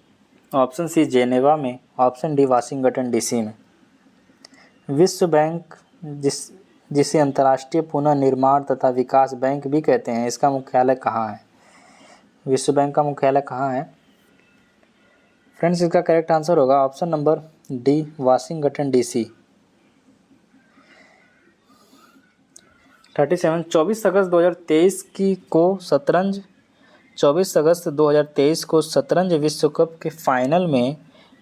ऑप्शन सी जेनेवा में, ऑप्शन डी वाशिंगटन डीसी में। विश्व बैंक जिसे अंतर्राष्ट्रीय पुनः निर्माण तथा विकास बैंक भी कहते हैं, इसका मुख्यालय कहाँ है? विश्व बैंक का मुख्यालय कहाँ है? फ्रेंड्स, इसका करेक्ट आंसर होगा option number D Washington DC. 37, 24 अगस्त 2023 को शतरंज विश्व कप के फाइनल में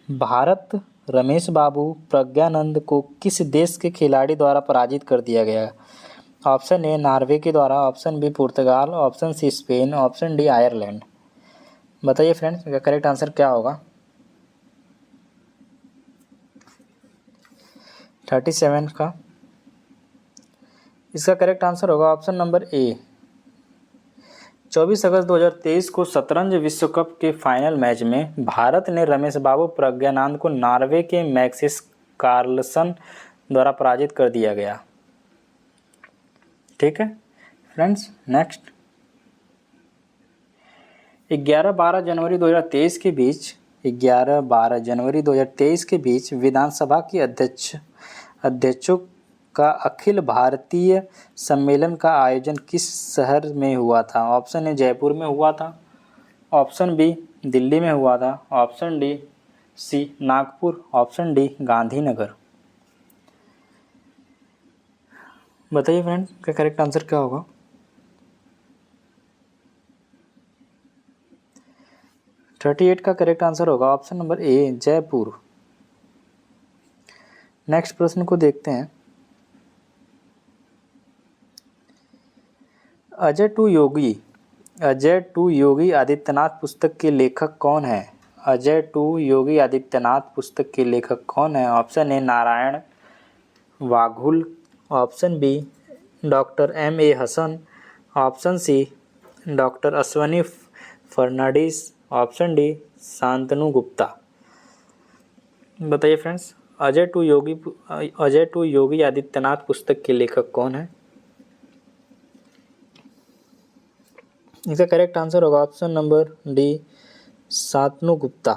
भारत रमेश बाबू प्रज्ञानंद को किस देश के खिलाड़ी द्वारा पराजित कर दिया गया? ऑप्शन ए नॉर्वे के द्वारा, option B Portugal, option C Spain, option D Ireland. बताइए फ्रेंड्स, इसका करेक्ट आंसर क्या होगा? 37 का इसका करेक्ट आंसर होगा ऑप्शन नंबर ए। 24 अगस्त 2023 को शतरंज विश्व कप के फाइनल मैच में भारत ने रमेश बाबू प्रज्ञानंद को नॉर्वे के मैग्नस कार्लसन द्वारा पराजित कर दिया गया। ठीक है फ्रेंड्स, नेक्स्ट, 11-12 जनवरी 2023 के बीच विधानसभा की अध्यक्षों का अखिल भारतीय सम्मेलन का आयोजन किस शहर में हुआ था? ऑप्शन ए जयपुर में हुआ था, ऑप्शन बी दिल्ली में हुआ था, option D C Nagpur, option D Gandhinagar. बताइए फ्रेंड, क्या करेक्ट आंसर क्या होगा? थर्टी का करेक्ट आंसर होगा option number A Jaipur. Next प्रश्न को देखते हैं। अजय टू योगी आदित्यनाथ पुस्तक के लेखक कौन है? अजय टू योगी आदित्यनाथ पुस्तक के लेखक कौन है? Option A Narayan Vaghul, option B doctor M.A. Hasan, option C doctor Ashwani Fernandes, option D Shantanu Gupta. बताइए फ्रेंड्स, अजय टू योगी आदित्यनाथ पुस्तक के लेखक कौन है? इसका करेक्ट आंसर होगा option number D Shantanu Gupta.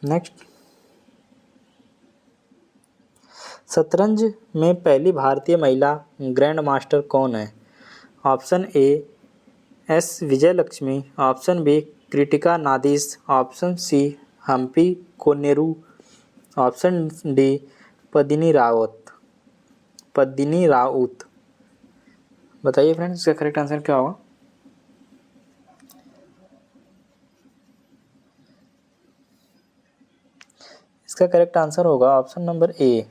Next, शतरंज में पहली भारतीय महिला ग्रैंड मास्टर कौन है? Option A S Vijayalakshmi, option B Kritika Nadig, option C Humpy Koneru, option D Padmini Rout. बताइए फ्रेंड्स, इसका करेक्ट आंसर क्या होगा? इसका करेक्ट आंसर होगा option number A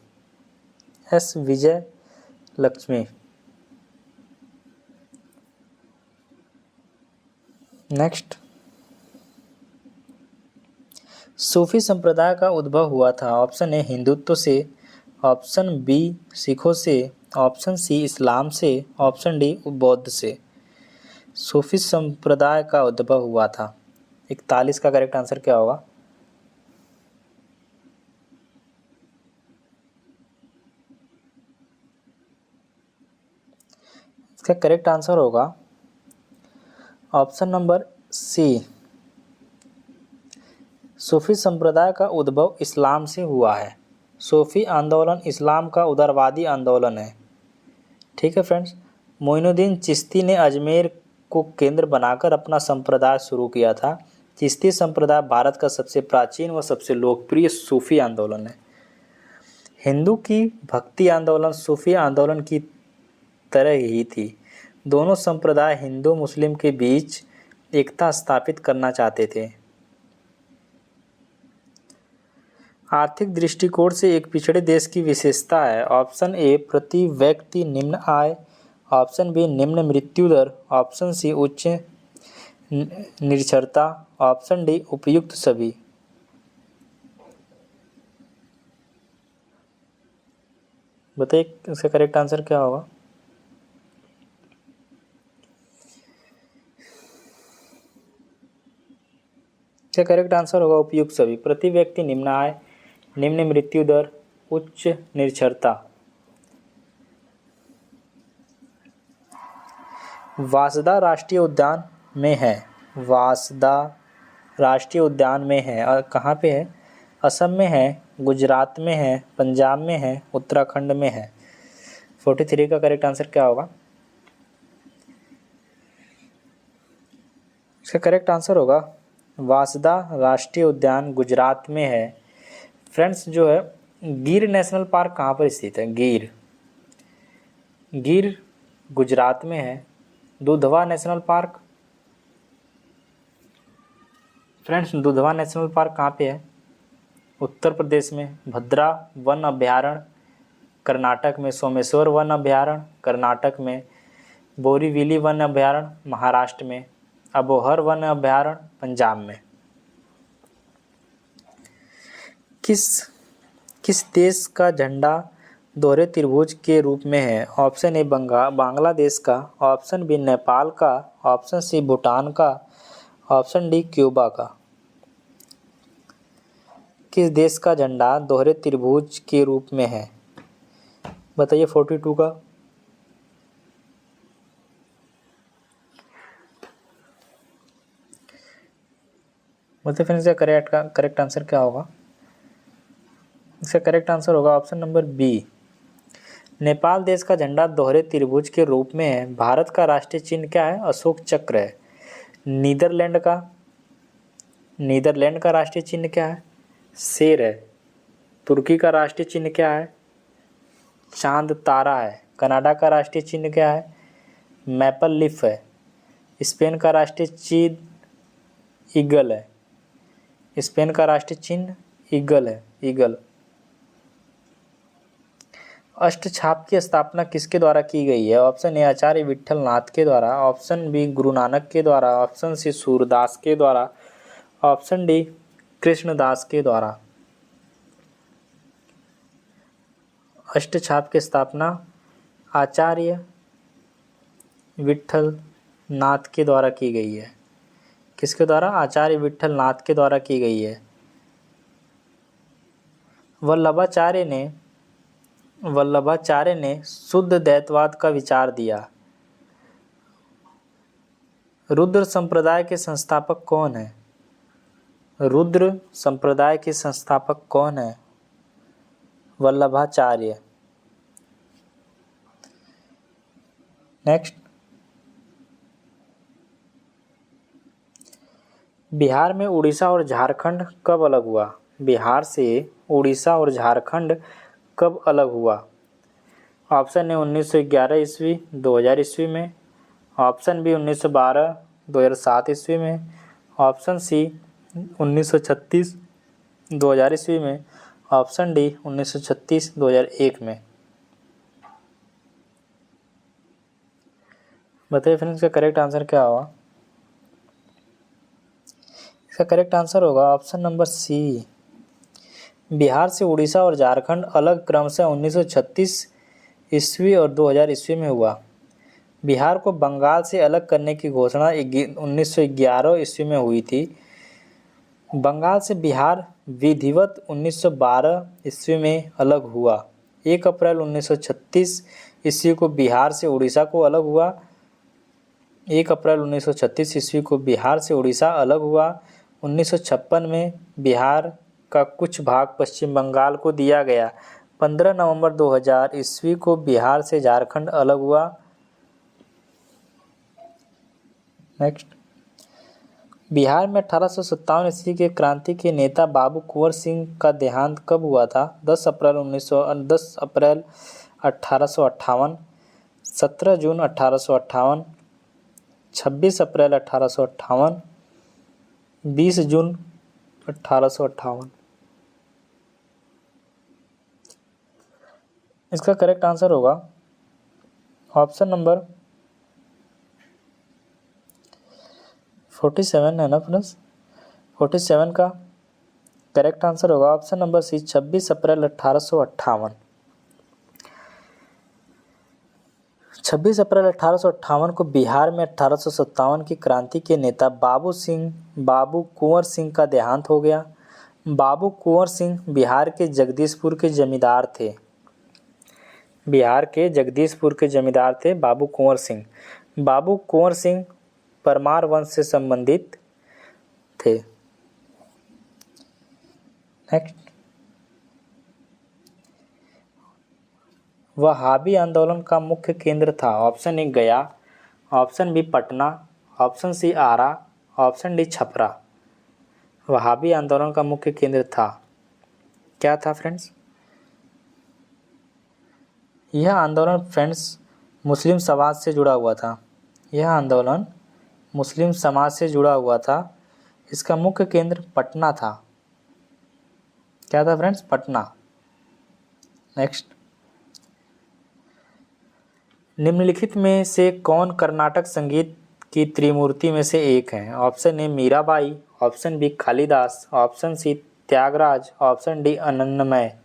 S Vijayalakshmi. Next, सूफी संप्रदाय का उद्भव हुआ था। ऑप्शन ए हिंदुत्व से, ऑप्शन बी सिखों से, ऑप्शन सी इस्लाम से, ऑप्शन डी बौद्ध से। सूफी संप्रदाय का उद्भव हुआ था। 41 का करेक्ट आंसर क्या होगा? इसका करेक्ट आंसर होगा ऑप्शन नंबर सी, सूफी संप्रदाय का उद्भव इस्लाम से हुआ है। सूफी आंदोलन इस्लाम का उदारवादी आंदोलन है। ठीक है फ्रेंड्स, मोइनुद्दीन चिश्ती ने अजमेर को केंद्र बनाकर अपना संप्रदाय शुरू किया था। चिश्ती संप्रदाय भारत का सबसे प्राचीन व सबसे लोकप्रिय सूफी आंदोलन है। हिंदू की भक्ति आंदोलन सूफी आंदोलन की तरह ही थी। दोनों संप्रदाय हिंदू मुस्लिम के बीच एकता स्थापित करना चाहते थे। आर्थिक दृष्टिकोण से एक पिछड़े देश की विशेषता है। ऑप्शन ए प्रति व्यक्ति निम्न आय, ऑप्शन बी निम्न मृत्यु दर, ऑप्शन सी उच्च निरक्षरता, ऑप्शन डी उपयुक्त सभी। बताइए इसका करेक्ट आंसर क्या होगा? इसका करेक्ट आंसर होगा उपयुक्त सभी। प्रति व्यक्ति निम्न आय, निम्न मृत्यु दर, उच्च निरक्षरता। वांसदा राष्ट्रीय उद्यान में है। वांसदा राष्ट्रीय उद्यान में है और कहाँ पे है? असम में है, गुजरात में है, पंजाब में है, उत्तराखंड में है। 43 का करेक्ट आंसर क्या होगा? इसका करेक्ट आंसर होगा वांसदा राष्ट्रीय उद्यान गुजरात में है। फ्रेंड्स, जो है गिर नेशनल पार्क कहाँ पर स्थित है? गिर गुजरात में है। Dudhwa national park, friends Dudhwa national park कहाँ पे है? उत्तर प्रदेश में। भद्रा वन अभ्यारण्य कर्नाटक में। सोमेश्वर वन अभ्यारण्य कर्नाटक में। बोरीवली वन अभ्यारण्य महाराष्ट्र में। अबोहर वन अभ्यारण्य पंजाब में। किस देश का झंडा दोहरे त्रिभुज के रूप में है? ऑप्शन ए बांग्लादेश का, ऑप्शन बी नेपाल का, ऑप्शन सी भूटान का, ऑप्शन डी क्यूबा का। किस देश का झंडा दोहरे त्रिभुज के रूप में है? बताइए 42 का। बताइए फ्रेंड्स, इसका करेक्ट आंसर क्या होगा? इसका करेक्ट आंसर होगा ऑप्शन नंबर बी, नेपाल देश का झंडा दोहरे त्रिभुज के रूप में है। भारत का राष्ट्रीय चिन्ह क्या है? अशोक चक्र है। नीदरलैंड का राष्ट्रीय चिन्ह क्या है? शेर है। तुर्की का राष्ट्रीय चिन्ह क्या है? चांद तारा है। कनाडा का राष्ट्रीय चिन्ह क्या है? मैपल लीफ है। स्पेन का राष्ट्रीय चिन्ह ईगल है। स्पेन का राष्ट्रीय चिन्ह ईगल है। ईगल। अष्टछाप की स्थापना किसके द्वारा की गई है? ऑप्शन ए आचार्य विठल नाथ के द्वारा, ऑप्शन बी गुरु नानक के द्वारा, ऑप्शन सी सूरदास के द्वारा, ऑप्शन डी कृष्णदास के द्वारा। अष्टछाप की स्थापना आचार्य विट्ठल नाथ के द्वारा की गई है। किसके द्वारा? आचार्य विट्ठल नाथ के द्वारा की गई है। वल्लभाचार्य ने शुद्ध द्वैतवाद का विचार दिया। रुद्र संप्रदाय के संस्थापक कौन है? रुद्र संप्रदाय के संस्थापक कौन है? वल्लभाचार्य। नेक्स्ट, बिहार में उड़ीसा और झारखंड कब अलग हुआ? बिहार से उड़ीसा और झारखंड कब अलग हुआ? ऑप्शन ए 1911 ईस्वी 2000 ईस्वी में, ऑप्शन बी 1912 2007 ईस्वी में, ऑप्शन सी 1936 2000 ईस्वी में, ऑप्शन डी 1936 2001 में। बताइए फ्रेंड्स, इसका करेक्ट आंसर क्या होगा? इसका करेक्ट आंसर होगा ऑप्शन नंबर सी। बिहार से उड़ीसा और झारखंड अलग क्रमशः 1936 ईस्वी और 2000 ईस्वी में हुआ। बिहार को बंगाल से अलग करने की घोषणा 1911 ईस्वी में हुई थी। बंगाल से बिहार विधिवत 1912 ईस्वी में अलग हुआ। 1 अप्रैल 1936 ईस्वी को बिहार से उड़ीसा को अलग हुआ। 1 अप्रैल 1936 ईस्वी को बिहार से उड़ीसा अलग हुआ। 1956 में बिहार का कुछ भाग पश्चिम बंगाल को दिया गया। 15 नवंबर 2000 ईस्वी को बिहार से झारखंड अलग हुआ। नेक्स्ट, बिहार में 1857 ईस्वी के क्रांति के नेता बाबू कुंवर सिंह का देहांत कब हुआ था? 10 अप्रैल 1858, 17 जून 1858, 26 अप्रैल 1858, 20 जून 1858। इसका करेक्ट आंसर होगा ऑप्शन नंबर 47 है ना फ्रेंड्स? 47 का करेक्ट आंसर होगा ऑप्शन नंबर सी 26 अप्रैल 1858। 26 अप्रैल 1858 को बिहार में 1857 की क्रांति के नेता बाबू कुंवर सिंह का देहांत हो गया। बाबू कुंवर सिंह बिहार के जगदीशपुर के जमींदार थे। बिहार के जगदीशपुर के जमींदार थे बाबू कुंवर सिंह। बाबू कुंवर सिंह परमार वंश से संबंधित थे। नेक्स्ट, वहाबी आंदोलन का मुख्य केंद्र था। Option A Gaya, option B Patna, option C Arrah, option D Chhapra. वहाबी आंदोलन का मुख्य केंद्र था, क्या था फ्रेंड्स? यह आंदोलन फ्रेंड्स मुस्लिम समाज से जुड़ा हुआ था। यह आंदोलन मुस्लिम समाज से जुड़ा हुआ था। इसका मुख्य केंद्र पटना था। क्या था फ्रेंड्स? पटना। नेक्स्ट, निम्नलिखित में से कौन कर्नाटक संगीत की त्रिमूर्ति में से एक है? Option A Mirabai, option B Kalidas, option C Tyagaraja, option D Annamayya.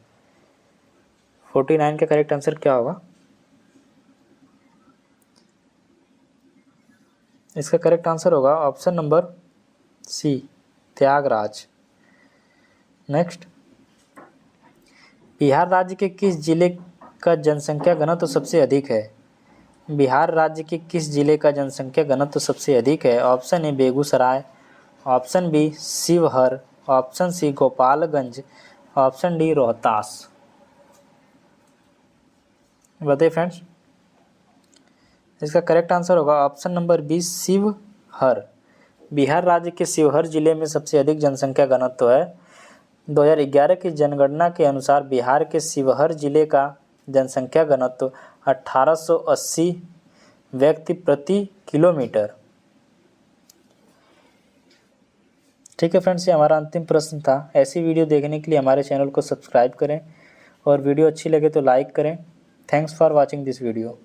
49 का करेक्ट आंसर क्या होगा? इसका करेक्ट आंसर होगा option number C Tyagaraja. Next, Bihar राज्य के किस जिले का जनसंख्या घनत्व सबसे अधिक है? बिहार राज्य के किस जिले का जनसंख्या घनत्व सबसे अधिक है? Option A Begusarai, option B Sheohar, option C Gopalganj, option D Rohtas. बताइए फ्रेंड्स, इसका करेक्ट आंसर होगा option number B Sheohar. Bihar राज्य के शिवहर जिले में सबसे अधिक जनसंख्या घनत्व है। 2011 की जनगणना के अनुसार बिहार के शिवहर जिले का जनसंख्या घनत्व 1880 व्यक्ति प्रति किलोमीटर। ठीक है फ्रेंड्स, ये हमारा अंतिम प्रश्न था। ऐसी वीडियो देखने के लिए हमारे चैनल को सब्सक्राइब करें और वीडियो अच्छी लगे तो लाइक करें। Thanks for watching this video.